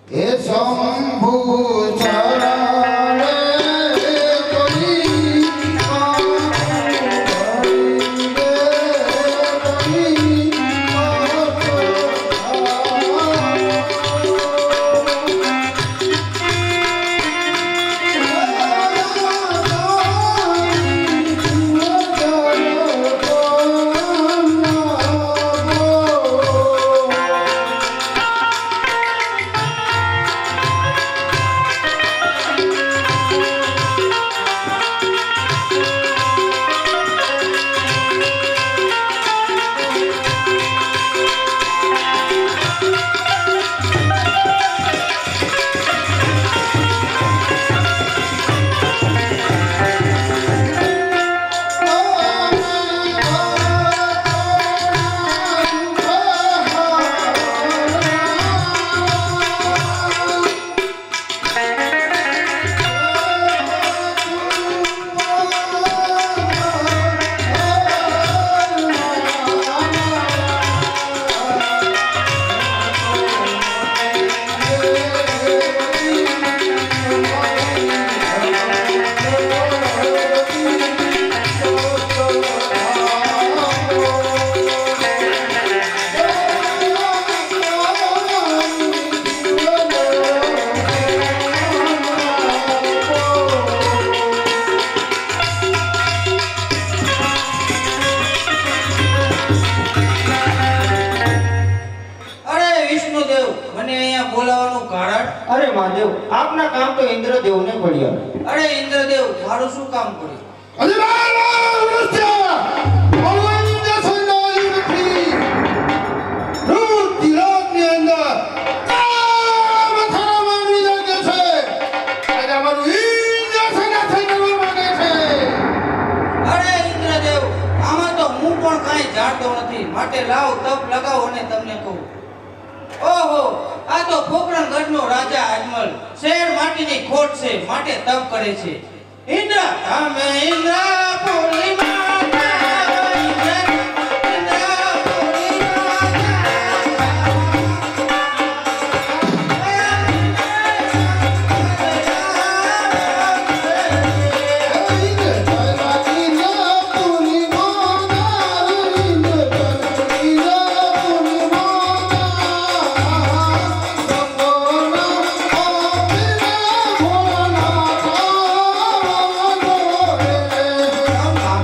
હે શંભુ ચરણે કોઈ અરે મહાદેવ આપના કામ તો ઇન્દ્રદેવને પડ્યા. અરે ઇન્દ્રદેવ મારું શું કામ પડ્યું? અરે ઇન્દ્રદેવ આમાં તો હું પણ કાંઈ જાણતો નથી, માટે લાવ તપ લગાવો અને તમને કહું. ઓહો, આ તો પોકરણગઢનો રાજા અજમલ શેર માટીની ખોટ છે, માટે તપ કરે છે. ઇન્દ્ર અમે ઇન્દ્ર પૂર્ણિમા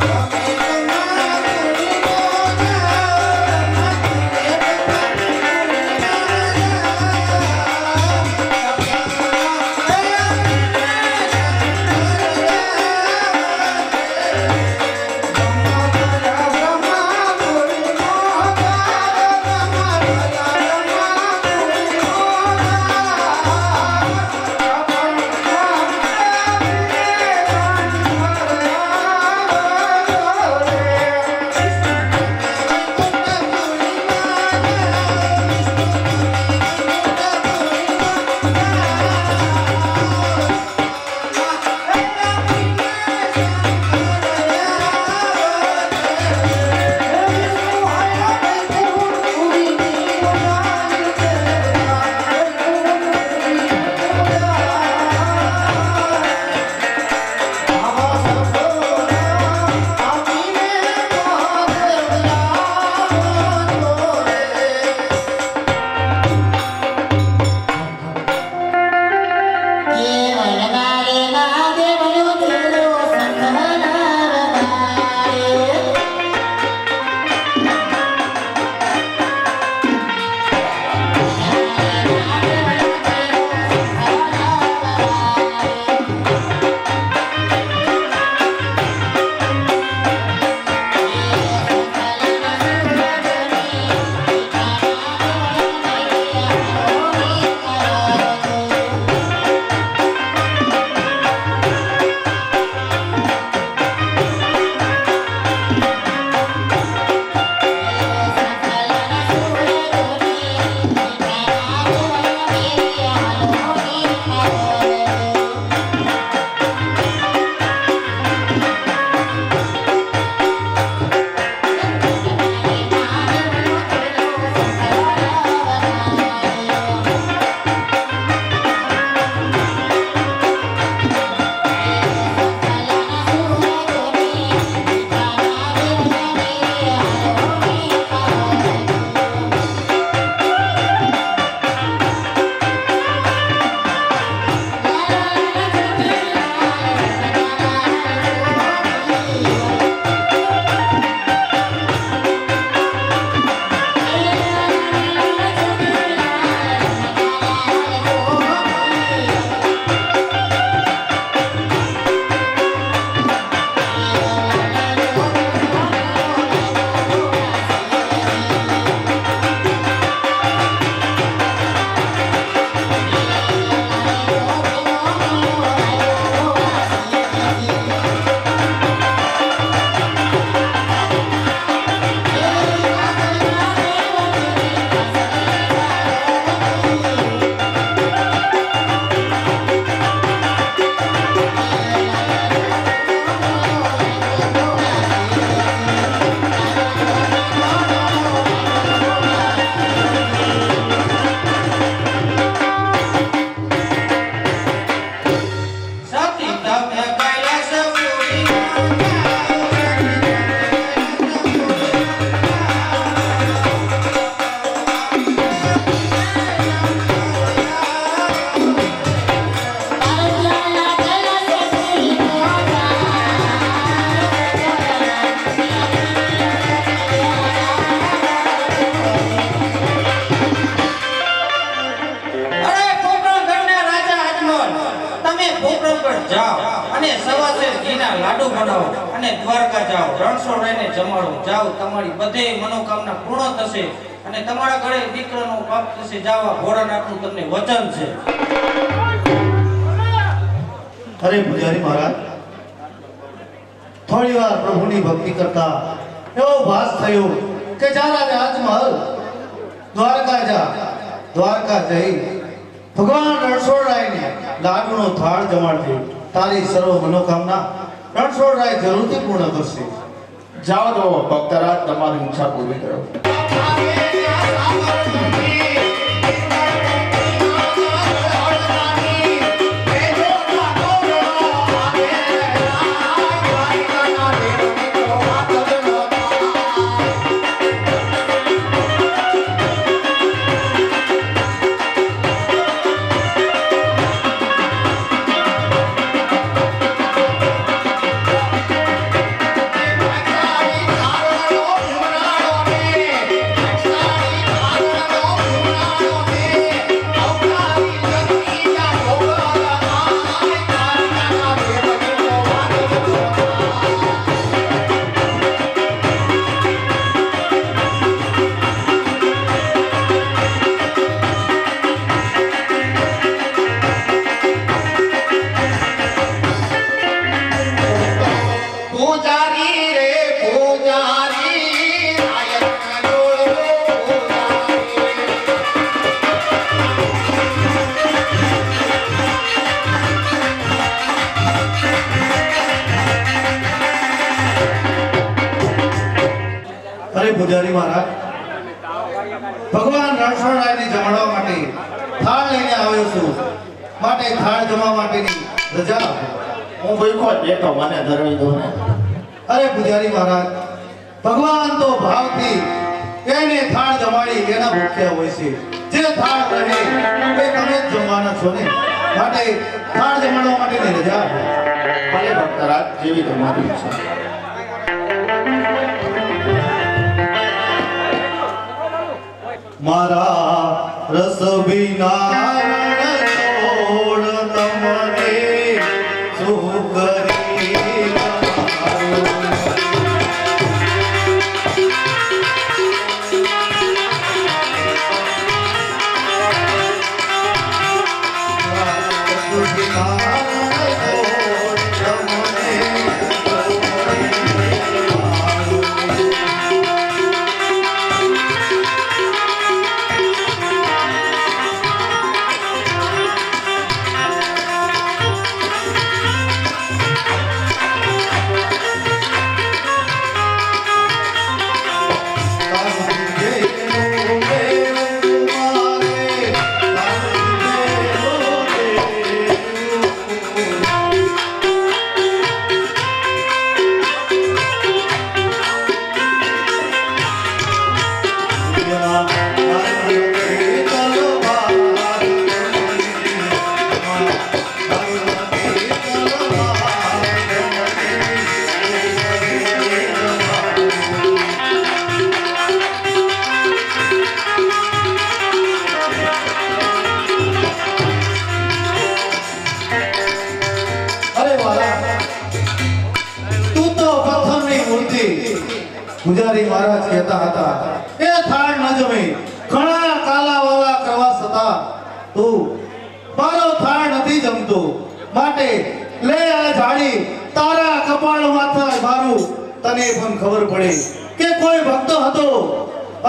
Thank you. જાઓ અને સવાસેર ઘીના લાડુ બનાવો અને દ્વારકા જાઓ, રણછોડરાયને જમાડો. જાઓ, તમારી બધે મનોકામના પૂર્ણ થશે અને તમારા ઘરે દીકરાનો પ્રાપ્ત થશે. જાવા ભોળાનાથનું તમને વચન છે. અરે પૂજારી મહારાજ, થોડી વાર પ્રભુની ભક્તિ કરતા એવો ભાસ થયો કે જા રાજમહલ, દ્વારકા જઈ ભગવાન રણછોડરાયને લાડુનો થાળ જમાડજે. તારી સર્વ મનોકામના રણછોડરાય જરૂરથી પૂર્ણ કરશે. જાઓ તો ભક્તરાજ તમારી ઈચ્છા પૂરી કરો. પૂજારી મહારાજ, ભગવાન રણછોડરાયને જમાડવા માટે થાળ લઈને આવ્યો છું, માટે થાળ જમવા માટેની રજા આપો. હું ભૂખ્યો જ બેઠો, મને ધરવી દો ને. અરે પૂજારી મહારાજ, ભગવાન તો ભાવથી એને થાળ જમાડી એના ભૂખ્યા હોય છે. જે થાળ રહે એ તમે જ જમવાના છો ને, માટે થાળ જમાડવા માટેની રજા આપો. ભલે ભક્તરાજ, જેવી તમારી ઈચ્છા. મારા રસ વિના રણછોડ તમને શું કરી પૂજારી મહારાજ કહેતા હતા, એ થાળ ન જમે, ઘણા કાલાવાલા કરવા છતાં તું મારો થાળ નથી જમતો, માટે લે આ જાડી તારા કપાળ માથે મારું. તને પણ ખબર પડે કે કોઈ ભક્ત હતો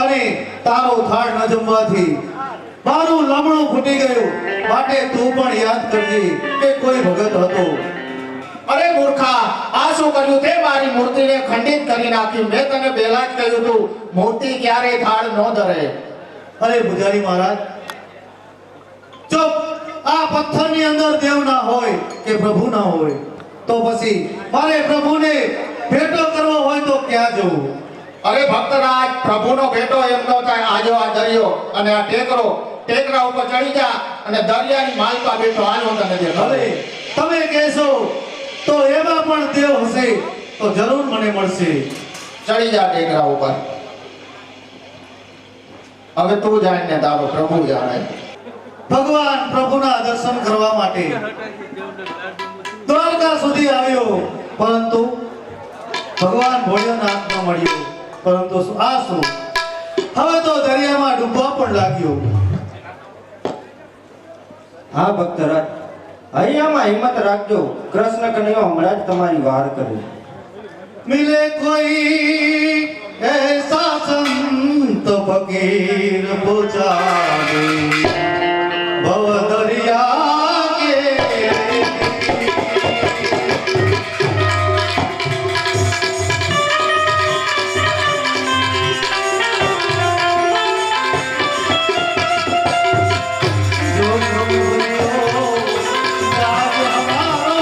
અને તારો થાળ ન જમવાથી મારું લમણું ફૂટી ગયું, માટે તું પણ યાદ કરજે કે કોઈ ભગત હતો. અરે મૂર્ખા, આ શું કર્યું તે? મારી મૂર્તિને ખંડિત કરી નાખી. મેં તને પહેલા જ કહ્યું હતું, મૂર્તિ ક્યારેય થાળ ન ધરે. અરે પૂજારી મહારાજ, ચૂપ! આ પથ્થરની અંદર દેવ ના હોય કે પ્રભુ ના હોય તો પછી મારે પ્રભુને ભેટો કરવો હોય તો ક્યાં જવું? અરે ભક્તરાજ, પ્રભુનો ભેટો એમ ન થાય. આજો આ દરિયો અને આ ટેકરા ઉપર ચડી જા અને દરિયાની માલપા બેઠો. આનો તને દેખાડું. અરે તમે કહેશો તો એમાં પણ દેવ હશે તો જરૂર મને મળશે. ચડી જા ટેકરા ઉપર. હવે તું જાણ ને તારો પ્રભુ જાણે. ભગવાન પ્રભુના દર્શન કરવા માટે દ્વારકા સુધી આવ્યો, પરંતુ ભગવાન ભોળાનાથ ન મળ્યો. પરંતુ આ શું, હવે તો દરિયામાં ડૂબવા પણ લાગ્યો. હા ભક્તરાજ, હૈયામાં હિંમત રાખજો. કૃષ્ણ કનૈયો હમણાં જ તમારી વાર કરે. मिले कोई ऐसा संत फकीर बुझावे भव दरिया के जो प्रभु राज हमारो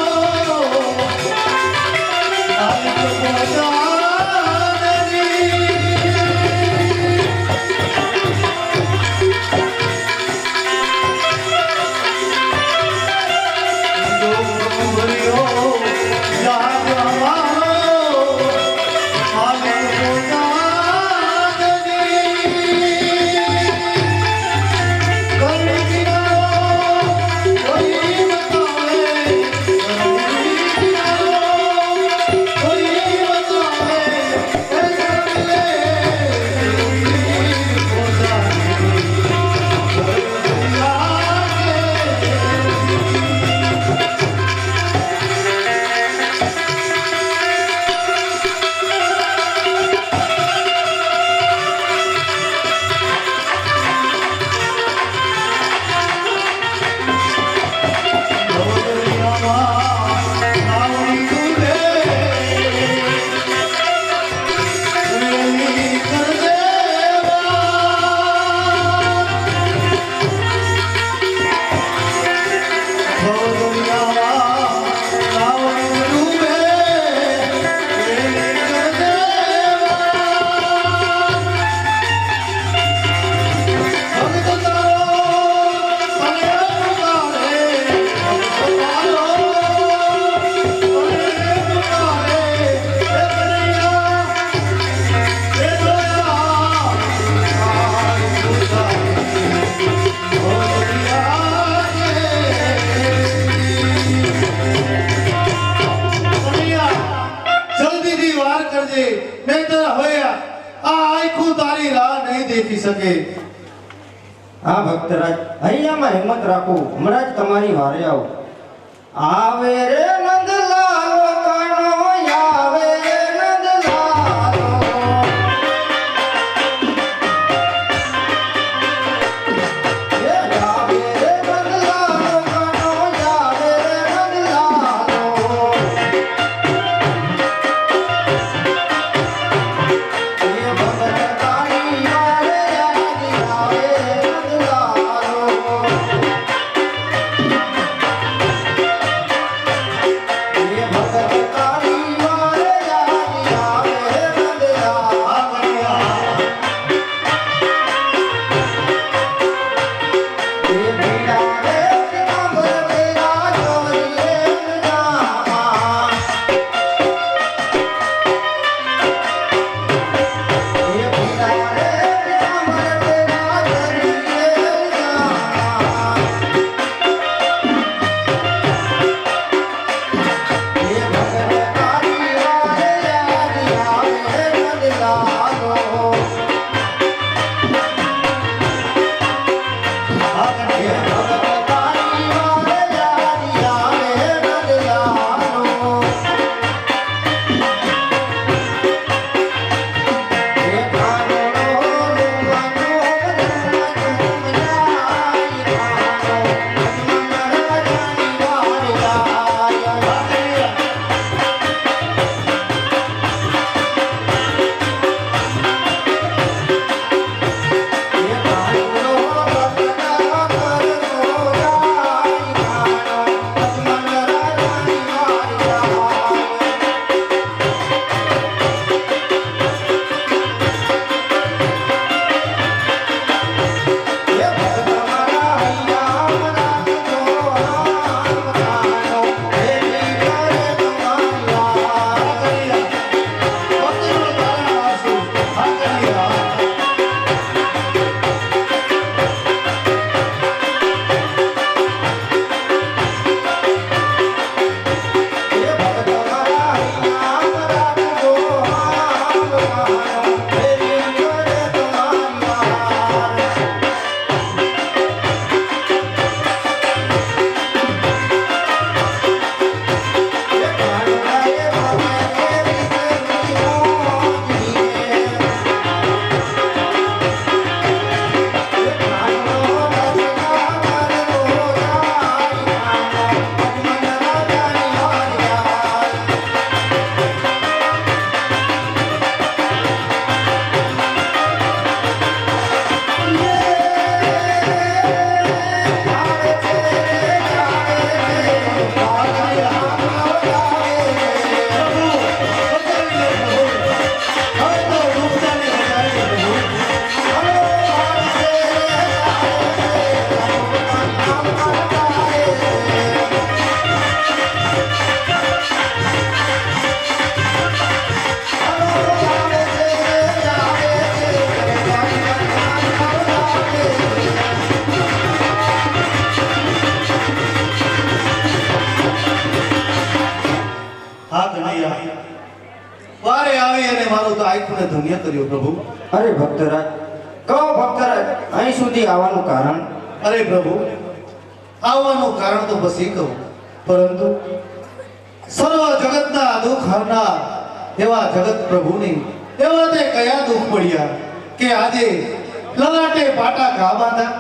હા ભક્તરાજ, હૈયામાં હિંમત રાખો. હમણાં જ તમારી વારે આવું. આવે રે નંદલાલો કાનો, આવે રે નંદલાલો. એ આવે રે નંદલાલો કાનો, આવે રે નંદલાલો. એ ભગત તારી વારે આવે નંદલાલો. અમને ધન્ય કર્યો પ્રભુ. અરે ભક્તરાજ, કહો ભક્તરાજ, અહીં સુધી આવવાનું કારણ? અરે પ્રભુ, આવવાનું કારણ તો બસ એ કહું, પરંતુ સર્વ જગતના દુઃખ હરનાર એવા જગત પ્રભુની એવા તે કયા દુઃખ પડ્યા કે આજે લલાટે પાટા ઘા બાંધા?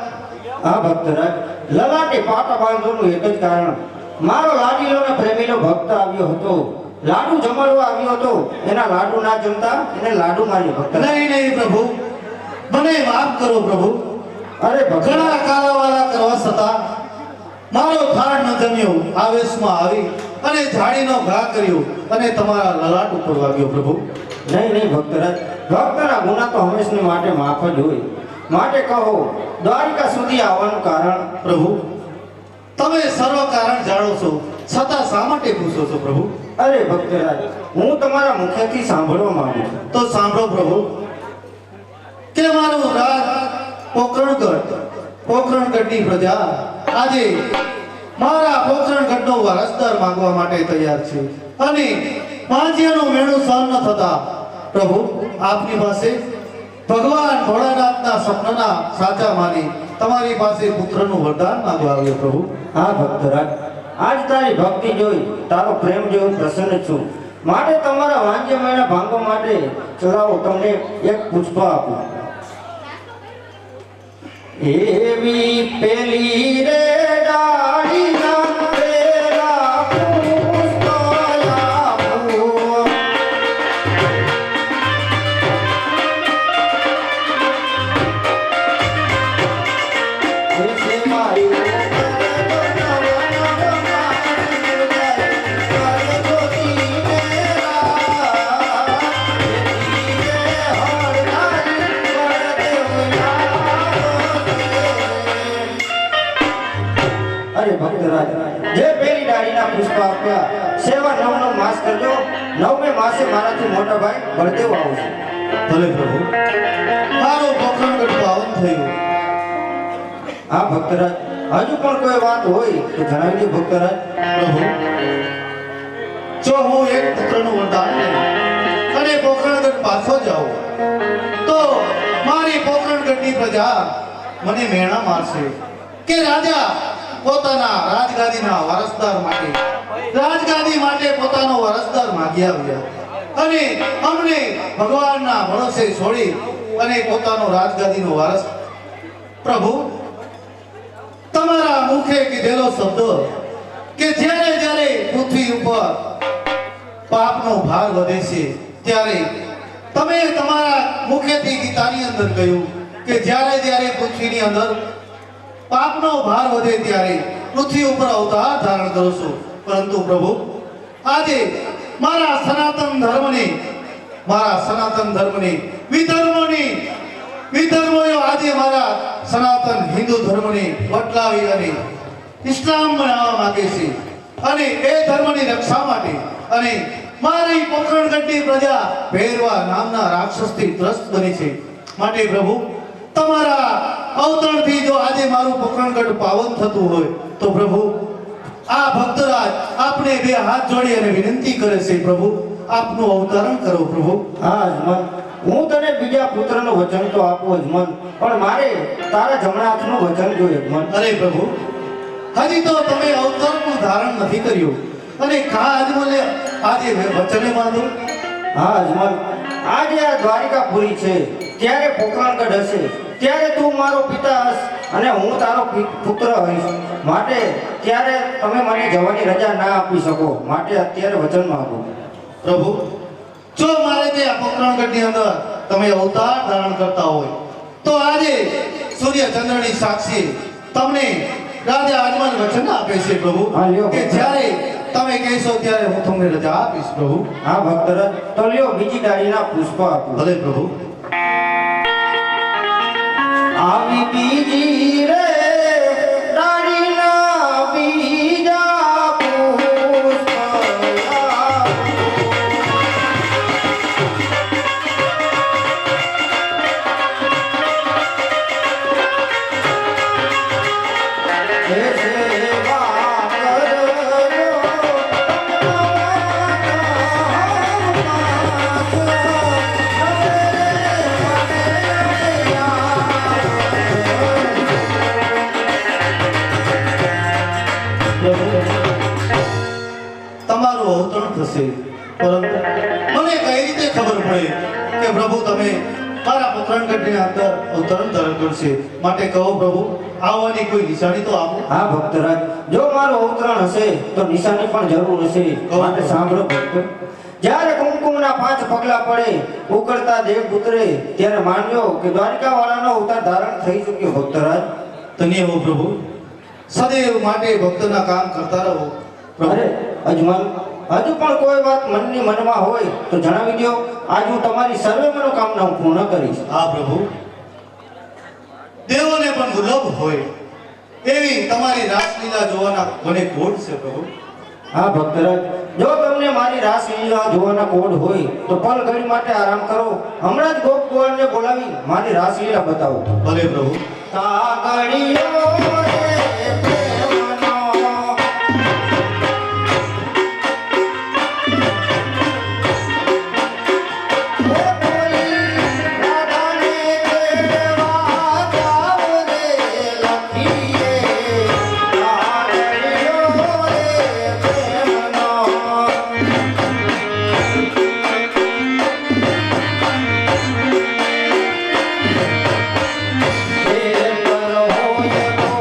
હા ભક્તરાજ, લલાટે પાટા બાંધવાનું એક જ કારણ, મારો લાડીલો ને પ્રેમીલો ભક્ત આવ્યો હતો, લાડુ જમાડવા આવ્યો હતો, એના લાડુ ના જમતા એને લાડુ માર્યો ભક્તરાજ. નહીં નહીં પ્રભુ, મને માફ કરો પ્રભુ. અરે ભક્તરાજ, ઘણા કાલાવાલા કરવા છતાં મારો થાળ ન જમ્યો, આવેશમાં આવી અને ઝાડીનો ઘા કર્યો અને તમારા લલાટ ઉપર વાગ્યો પ્રભુ. નહીં નહીં ભક્તરાજ, ભક્તના ગુના તો હંમેશને માટે માફ જ હોય, માટે કહો દ્વારિકા સુધી આવવાનું કારણ? પ્રભુ, તમે સર્વ કારણ જાણો છો, છતાં શા માટે પૂછો છો પ્રભુ? અરે ભક્તરાજ, હું તમારા મુખેથી સાંભળવા માંગુ છું. તો સાંભળો પ્રભુ, કે મારું રાજ પોકરણગઢની પ્રજા આજે મારા પોકરણગઢનો વારસદાર માંગવા માટે તૈયાર છે અને પાંજિયાનું મેળું સહન ન થતા પ્રભુ આપની પાસે ભગવાન ભોળાનાથના સપનાના સાચા માની તમારી પાસે પુત્રનું વરદાન માંગવા આવ્યો પ્રભુ. હા ભક્તરાજ, આજ તારી ભક્તિ જોઈ, તારો પ્રેમ જોઈ પ્રસન્ન છું, માટે તમારા વાંજ્ય મેળા ભાંગવા માટે ચલાવો તમને એક પુષ્પ આપું. એવી પેલી રે ડાળીના પેલા પુષ્પ આપું. એસે મારી ભક્તરાજ, જે પેલી ડાળીના પુષ્પ આપ્યા, સેવા નવ માસ કરજો, નવમે માસે મારાથી મોટા ભાઈ બળદેવ આવશે. ભલે પ્રભુ, મારો પોકરણગઢ પાવન થયું. હા ભક્તરાજ, હજુ પણ કોઈ વાત હોય તો જણાવી દો ભક્તરાજ. પ્રભુ, જો હું એક પુત્રનું વરદાન લઉં અને પોકરણગઢ પાછો જાઉં તો મારી પોકરણગઢની પ્રજા મને મેણા મારશે કે રાજા પોતાના રાજગાદીના વારસદાર માટે પોતાનો વારસદાર માંગી આવ્યા અને અમને ભગવાનના ભરોસે છોડી અને પોતાનો રાજગાદીનો વારસ. પ્રભુ, તમારા મુખે કીધેલો શબ્દ કે જ્યારે જ્યારે પૃથ્વી ઉપર પાપનો ભાર વધે છે ત્યારે તમે તમારા મુખેથી ગીતાની અંદર કહ્યું કે જ્યારે જ્યારે પૃથ્વીની અંદર પાપનો ભાર વધે ત્યારે પૃથ્વી ઉપર અવતાર ધારણ કરો છો. પરંતુ પ્રભુ, આજે મારા સનાતન ધર્મને વિધર્મોએ આજે મારા સનાતન હિન્દુ ધર્મને બદલાવી અને ઇસ્લામ બનાવવા માંગે છે અને એ ધર્મની રક્ષા માટે અને મારી પોકરણગઢની પ્રજા ભેરવા નામના રાક્ષસથી ત્રસ્ત બની છે. માટે પ્રભુ, તમારા અવતરણથી જો આજે મારું પોકરણગઢ પાવન થતું હોય તો પ્રભુ, આ ભક્તરાજ આપને બે હાથ જોડી અને વિનંતી કરે છે પ્રભુ, આપનું અવતરણ કરો પ્રભુ. હા અજમલ, હું તને બીજા પુત્રનું વચન તો આપું અજમલ, પણ મારે તારા જમણા હાથનું વચન જોઈએ અજમલ. અરે પ્રભુ, હજી તો તમે અવતરણનું ધારણ નથી કર્યું અને કા અજમલે આજે વચને માંગો. હા અજમલ, આજે આ દ્વારિકા પૂરી છે, ત્યારે પોકરણગઢ હશે, ત્યારે તું મારો પિતા હશ અને હું તારો પુત્ર હઈશ, માટે ત્યારે તમે મને જવાની રજા ના આપી શકો, માટે અત્યારે વચન માંગો. પ્રભુ, જો મારે તે આ પોકરણગઢની અંદર તમે અવતાર ધારણ કરતા હોય તો આજે સૂર્ય ચંદ્રની સાક્ષી તમને રાજા આજમલ વચન આપે છે પ્રભુ હા, લ્યો. કે જ્યારે તમે કહેશો ત્યારે હું તમને રજા આપીશ પ્રભુ. હા ભક્તરાજ, તો લ્યો બીજી ડાળીના પુષ્પ આપો. ભલે પ્રભુ. આવી બીજી રે ડાળીના બીજા પુષ્પ એ સેવા કરજો ભગવાન સમયે મારા પોકરણગઢની અંદર અવતરણ ધારણ કરશે. માટે કહો પ્રભુ, આવવાની કોઈ નિશાની તો આપો. હા ભક્તરાજ, જો મારું અવતરણ હશે તો નિશાની પણ જરૂર હશે. માટે સાંભળો ભક્ત. જ્યારે કુમકુમના 5 પગલા પડે ઉકળતા દેવપુત્રે, ત્યારે માન્યો કે દ્વારિકા વાળાનો અવતાર ધારણ થઈ ચૂક્યો. ભક્તરાજ ધન્ય હો પ્રભુ, સદૈવ માટે ભક્તના કામ કરતા રહો પ્રભુ. અરે અજમલ, હજુ પણ કોઈ વાત મનની મનમાં હોય તો જણાવી દો. આજ હું તમારી સર્વે મનોકામના પૂર્ણ કરીશ. હા પ્રભુ, દેવોને પણ દુર્લભ હોય એવી તમારી રાસલીલા જોવાના મને કોડ છે પ્રભુ. હા ભક્તરાજ, જો તમને મારી રાસલીલા જોવાના કોડ હોય તો પલ ઘડી માટે આરામ કરો. હમણાં જ ગોપ ગોવાળને બોલાવી મારી રાસલીલા બતાવો. ભલે પ્રભુ. કાગળિયો રે પ્રેમનો, ઓ બોલી રાધાને કેળવા જાવ રે લખીએ. કાગળિયો રે પ્રેમનો, એ પર હોય તો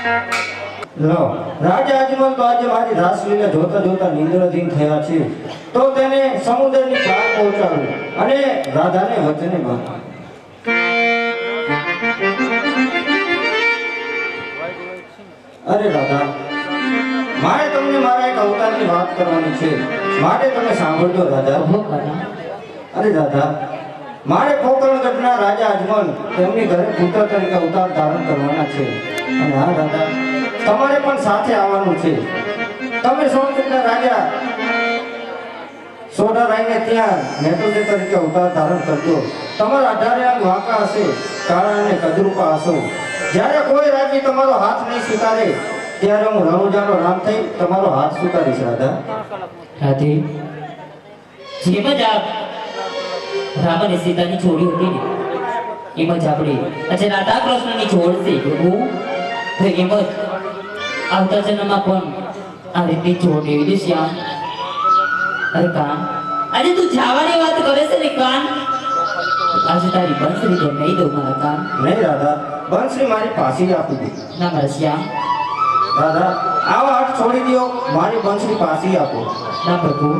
લો રાજા અજમલ તો આજે મારી રાસલીલા જોતા જોતા નિંદ્રાધીન થયા છે, તો તેને સમુદ્રની પાર પહોંચાડું અને રાધાને વચને બાંધું. અરે રાધા, મારે તમને મારા એક અવતારની વાત કરવાની છે, માટે તમે સાંભળજો રાધા. અરે રાધા, મારે પોકરણગઢના રાજા અજમલ તેમની ઘરે પુત્ર તરીકે અવતાર ધારણ કરવાના છે. અને હા રાધા, તમારે પણ સાથે આવવાનું છે. તમે સોનગઢના રાજા સોઢારાયને ત્યાં નેતુજે તરીકે અવતાર ધારણ કરજો. તમારા 18 અંગ વાંકા હશે, કાળા અને કદરૂપા હશો. જ્યારે કોઈ રાજ્ય તમારો હાથ નહીં સ્વીકારે ત્યારે હું રણુજાનો રામ થઈ તમારો હાથ સ્વીકારીશ રાધા. રાધે, જેમ જ આપ રામ અને સીતાની છોડી હતી ને, એમ જ આપણે આજે રાધા કૃષ્ણની છોડ છે પ્રભુ. તો એમ જ આવતા જન્મમાં પણ આ રીતની છોડ એવી દે શ્યામ. અરે કાન, આજે તું જવાની વાત કરે છે ને કાન, આજે તારી બંસરી તો નહીં દઉં મારા કાન. નહીં રાધા, બંસરી મારી પાસે જ આપી દે. ના મારા શ્યામ. દાદા, આવો હાથ છોડી દો, મારી બંસરી પાસે આપો. ના પ્રભુ.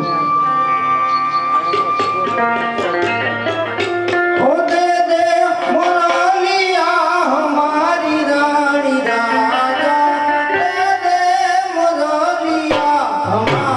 ઓ દે દે મોરલિયા હમારી રાણી રાજા, દે દે મોરલિયા હમારી.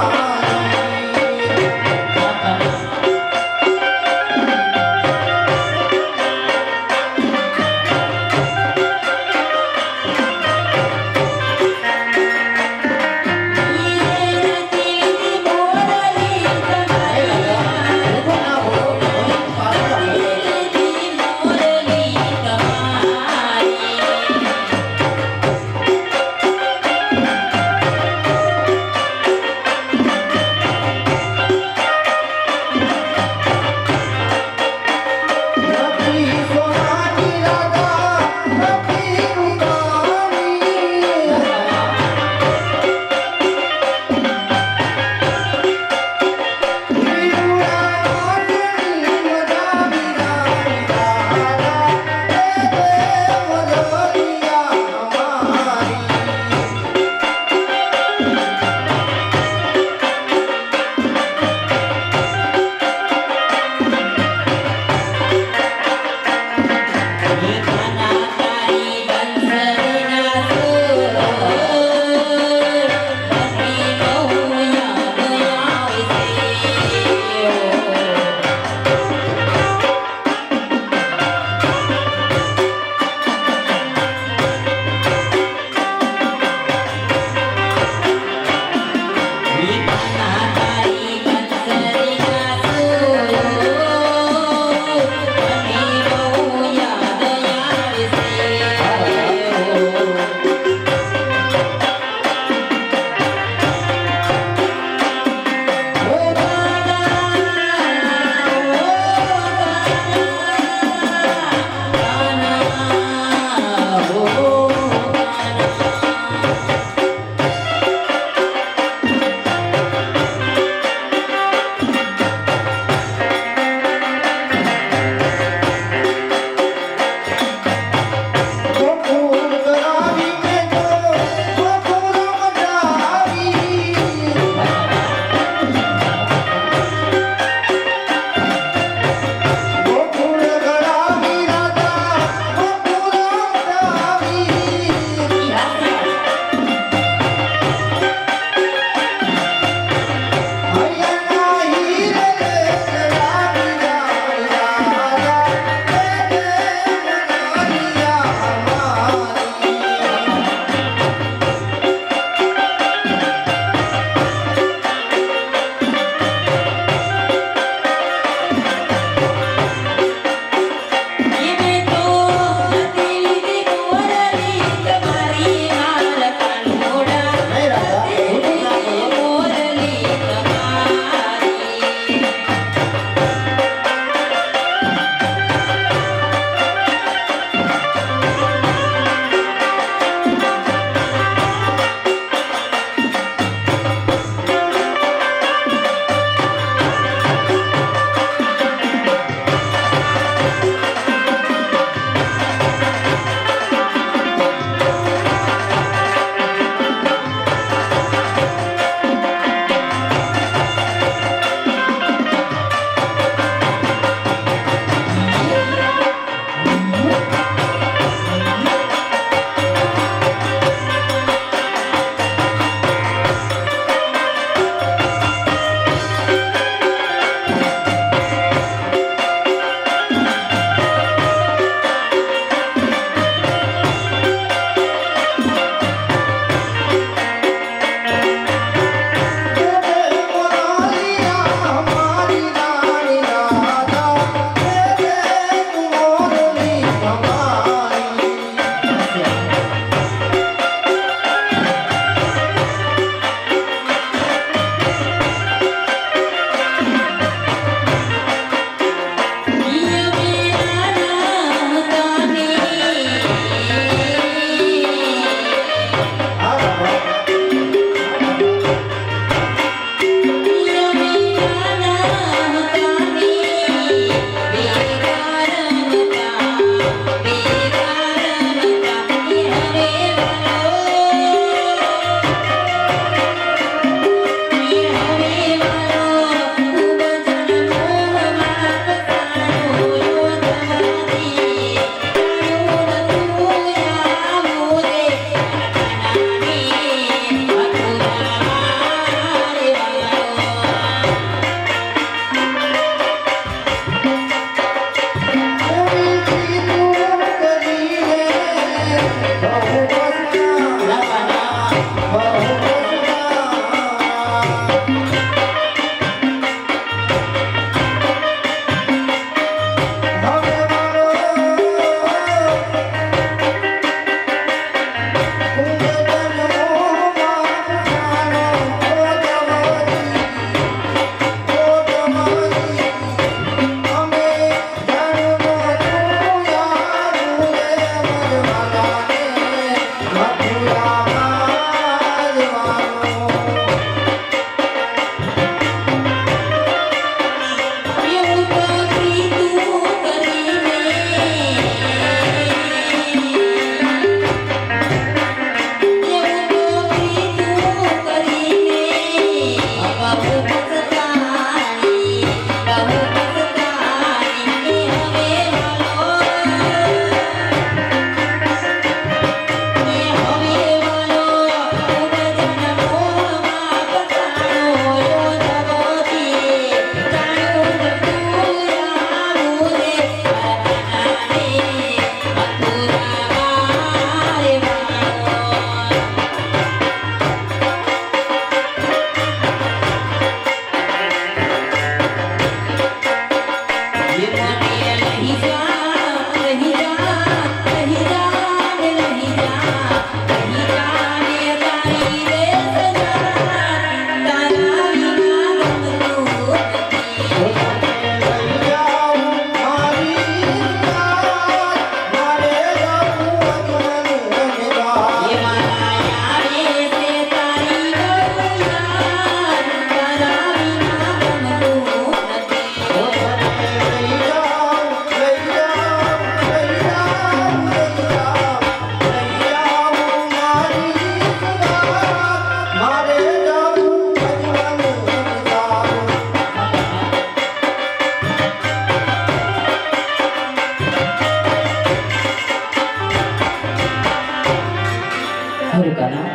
ખરું કાના,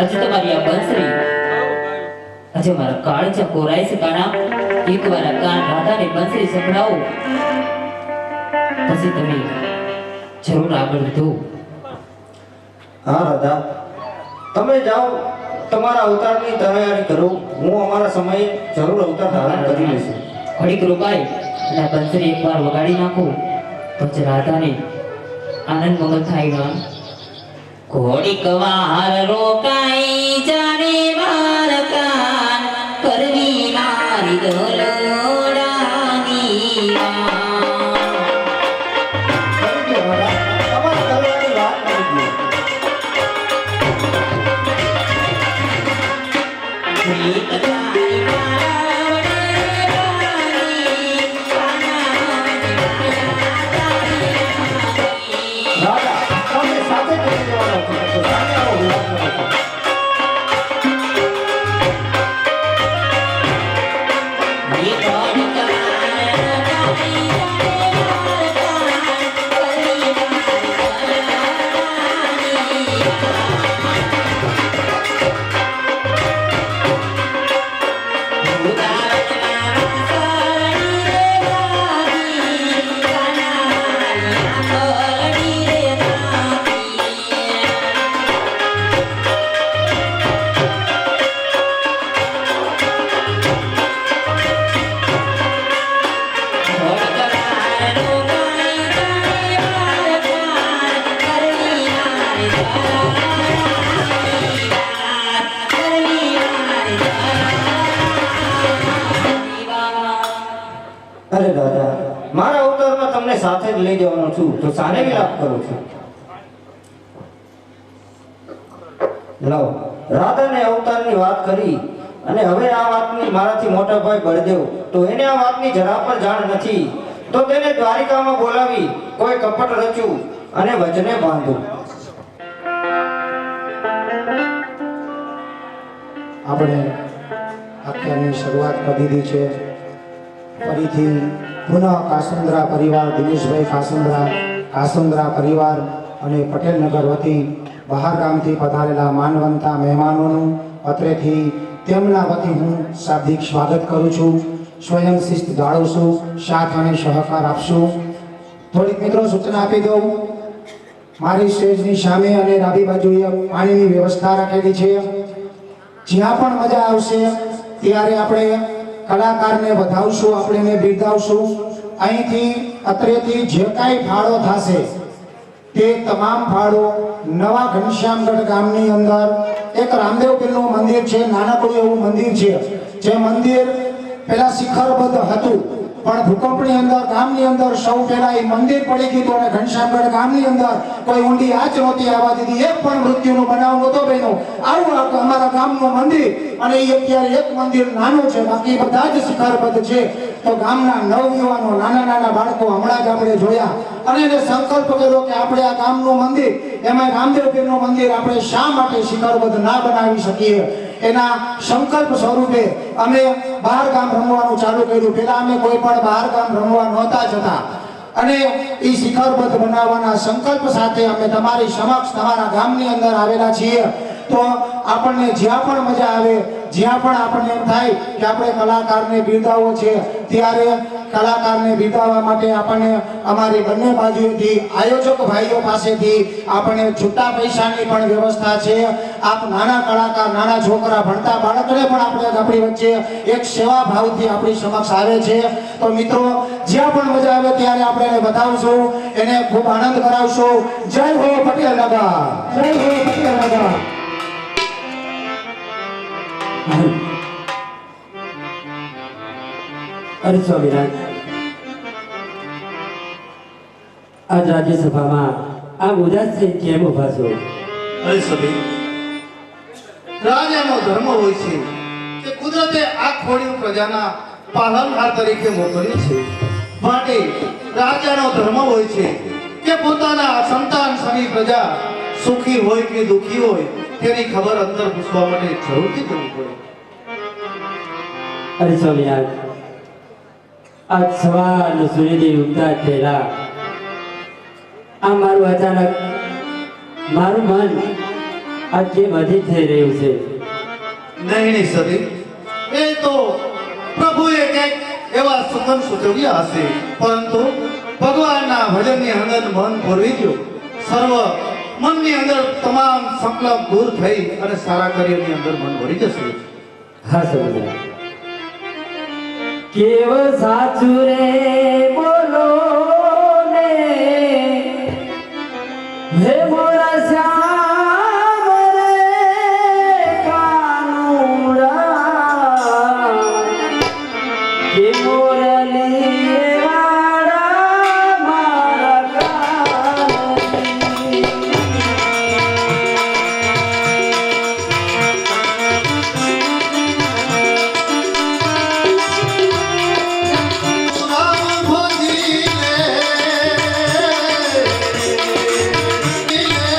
આજે તમારી આ બંસરી આજે મારા કાળજા કોરાય છે કાના. એકવાર આ કાન રાધાને બંસરી સંભળાવો, પછી તમે જરૂર આગળ વધો. હા રાધા, તમે જાઓ, તમારા અવતારની તૈયારી કરો. હું અમારા સમયે જરૂર અવતાર ધારણ કરી લઈશું. ઘડીક રોકાય અને આ બંસરી એકવાર વગાડી નાખો, પછી રાધાને આનંદ મંગલ થાય ગામ. ઘોડીક વાર રોકાઈ જાને માર કાન, કરવી મારી દોલોડાની વાત. ફરીથી રાધા, તમારા કરવાની વાત કરી દો. ગીત ગાઈ મારા વડેરાની, કાનાની રાધા, તમે સાથે કરી દેવાના છો, તો સામે આવો, વિવાદ કરો છો. અરે દાદા, મારા અવતારમાં તમને સાથે જ લઈ જવાનો છું, તો સાને વિલાપ કરું છું. લાવ, રાધાને અવતારની વાત કરી, અને હવે આ વાતની મારાથી મોટા ભાઈ બળદેવ, તો એને આ વાતની જરા પણ જાણ નથી, તો તેને દ્વારિકામાં બોલાવી કોઈ કપટ રચ્યું અને વચને બાંધ્યું. આપણે આખ્યાનની શરૂઆત કરી દીધી છે. ફરીથી પુનઃ કાસુંદ્રા પરિવાર, દિનેશભાઈ કાસુંદ્રા પરિવાર અને પટેલનગર વતી બહાર ગામથી પધારેલા માનવંતા મહેમાનોનું અત્રેથી તેમના વતી હું શાબ્દિક સ્વાગત કરું છું. સ્વયં શિસ્ત જાળવશું, સાથ અને સહકાર આપશું. થોડીક મિત્રો સૂચના આપી દઉં. મારી સ્ટેજની સામે અને ડાબી બાજુએ પાણીની વ્યવસ્થા રાખેલી છે. જ્યાં પણ મજા આવશે ત્યારે આપણે કલાકારને વધાવશું, આપણે એને બિરદાવશું. અહીંથી અત્રેથી જે કાંઈ ફાળો થશે તે તમામ ફાળો નવા ઘનશ્યામગઢ ગામની અંદર એક રામદેવ પીરનું મંદિર છે, નાનકડું એવું મંદિર છે. જે મંદિર પહેલા શિખરબદ્ધ હતું, પણ ભૂકંપની અંદર ગામની અંદર સૌ પહેલા એ મંદિર પડી ગયું હતું અને ઘનશ્યામગઢ ગામની અંદર કોઈ ઊંડી આંચ નહોતી આવવા દીધી. એક પણ મૃત્યુનો બનાવ નહોતો બન્યો. આવું અમારા ગામનું મંદિર, અને એ અત્યારે એક મંદિર નાનું છે, બાકી બધા જ શિખરબદ્ધ છે. તો ગામના નવયુવાનો, નાના નાના બાળકો હમણાં જ આપણે જોયા અને એને સંકલ્પ કર્યો કે આપણે આ ગામનું મંદિર, એમાં રામદેવ પીરનું મંદિર આપણે શા માટે શિખરબદ્ધ ના બનાવી શકીએ. એના સંકલ્પ સ્વરૂપે અમે બહાર ગામ રમવાનું ચાલુ કર્યું. પહેલા અમે કોઈ પણ બહાર ગામ રમવા નહોતા જતા, અને એ શિખરબદ્ધ બનાવવાના સંકલ્પ સાથે અમે તમારી સમક્ષ તમારા ગામની અંદર આવેલા છીએ. તો આપણને જ્યાં પણ મજા આવે, જ્યાં પણ આપણને એમ થાય કે આપણે કલાકારને બિરદાવવો છે, ત્યારે કલાકારને બિરદાવવા માટે આપણને અમારી બંને બાજુએથી આયોજક ભાઈઓ પાસેથી આપણને છૂટા પૈસાની પણ વ્યવસ્થા છે. આપ નાના કલાકાર, નાના છોકરા, ભણતા બાળકને પણ આપણે આપણી વચ્ચે એક સેવા ભાવથી આપણી સમક્ષ આવે છે. તો મિત્રો, જ્યાં પણ મજા આવે ત્યારે આપણે એને બતાવશું, એને ખૂબ આનંદ કરાવશું. જય હો પટેલનગર, જય હો પટેલનગર. અરે સ્વામિનારાયણ, આજ રાજ્યસભામાં આ ઉદાસ થઈ કેમ ઉભા છો? અરે સભી, રાજાનો ધર્મ હોય છે કે કુદરતે આ ખોડી પ્રજાના પાલનહાર તરીકે મોકલી છે. માટે રાજાનો ધર્મ હોય છે કે પોતાના સંતાન સમી પ્રજા સુખી હોય કે દુખી હોય તેની ખબર અંદર પૂછવા માટે જરૂરથી જવું પડે. અરે સ્વામિનારાયણ, આજ સવારનો સૂર્યદેવ ઉગતા થયેલા આ મારું અચાનક મારું મન આ કેમ હજી થઈ રહ્યું છે? નહીં સતી, એ તો પ્રભુએ કંઈક એવા સુમન સૂચવ્યા હશે, પરંતુ ભગવાનના ભજનની અંદર મન ભરવી ગયું. સર્વ મનની અંદર તમામ સંકલ્પ દૂર થઈ અને સારા કાર્યની અંદર મન ભરી જશે. હા સમજાય. કેવ સાચું રે બોલો ને હે મોરા શ્યામ રે કાનુડા કે મોરલી વાડા મારા કાનની. રામ ભજીને દિલે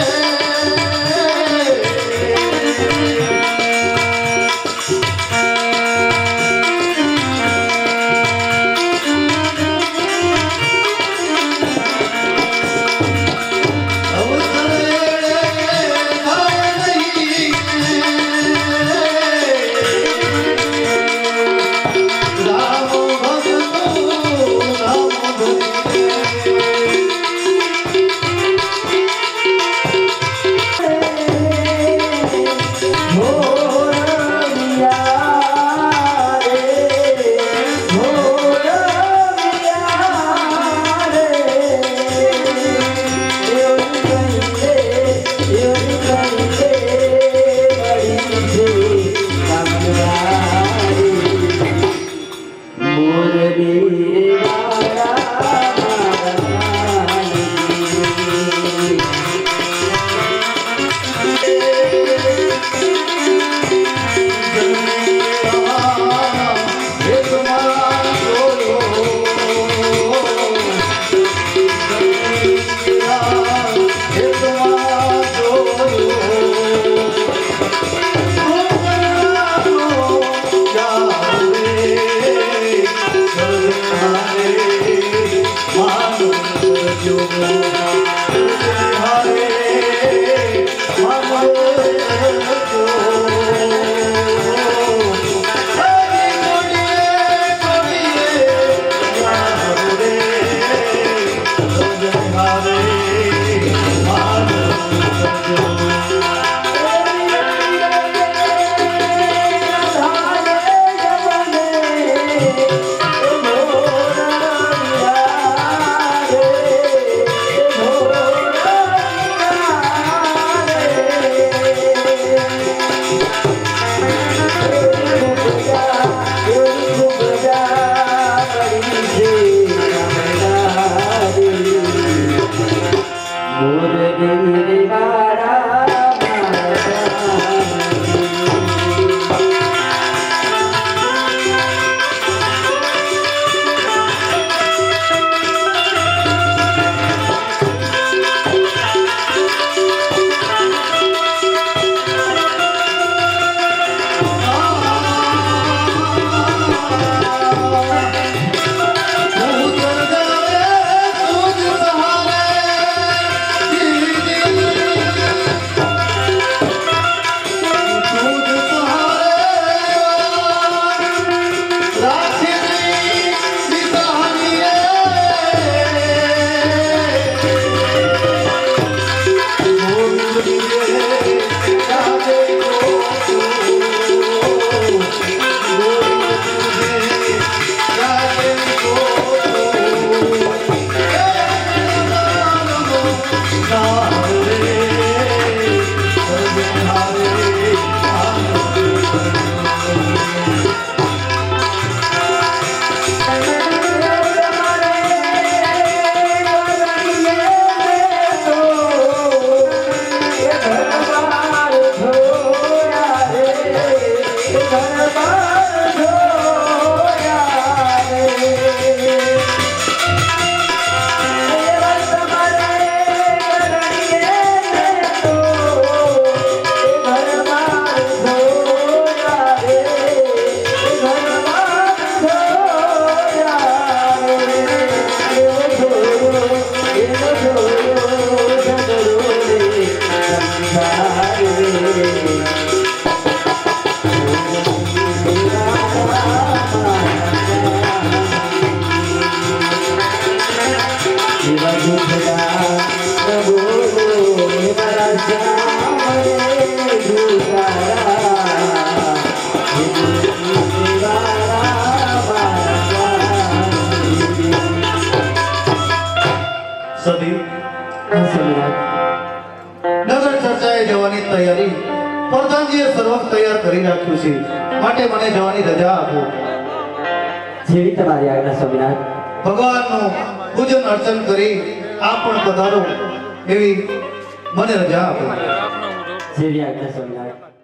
સતી હા સ્વામિનાથ. નગર ચર્ચાએ જવાની તૈયારી પ્રધાનજીએ સર્વ તૈયાર કરી રાખ્યું છે, માટે મને જવાની રજા આપો. જેવી તમારી આજ્ઞા સ્વામિનાથ. ભગવાનનું પૂજન અર્ચન કરી આપ પણ પધારો એવી મને રજા આપો. જેવી આજ્ઞા સ્વામિનાથ.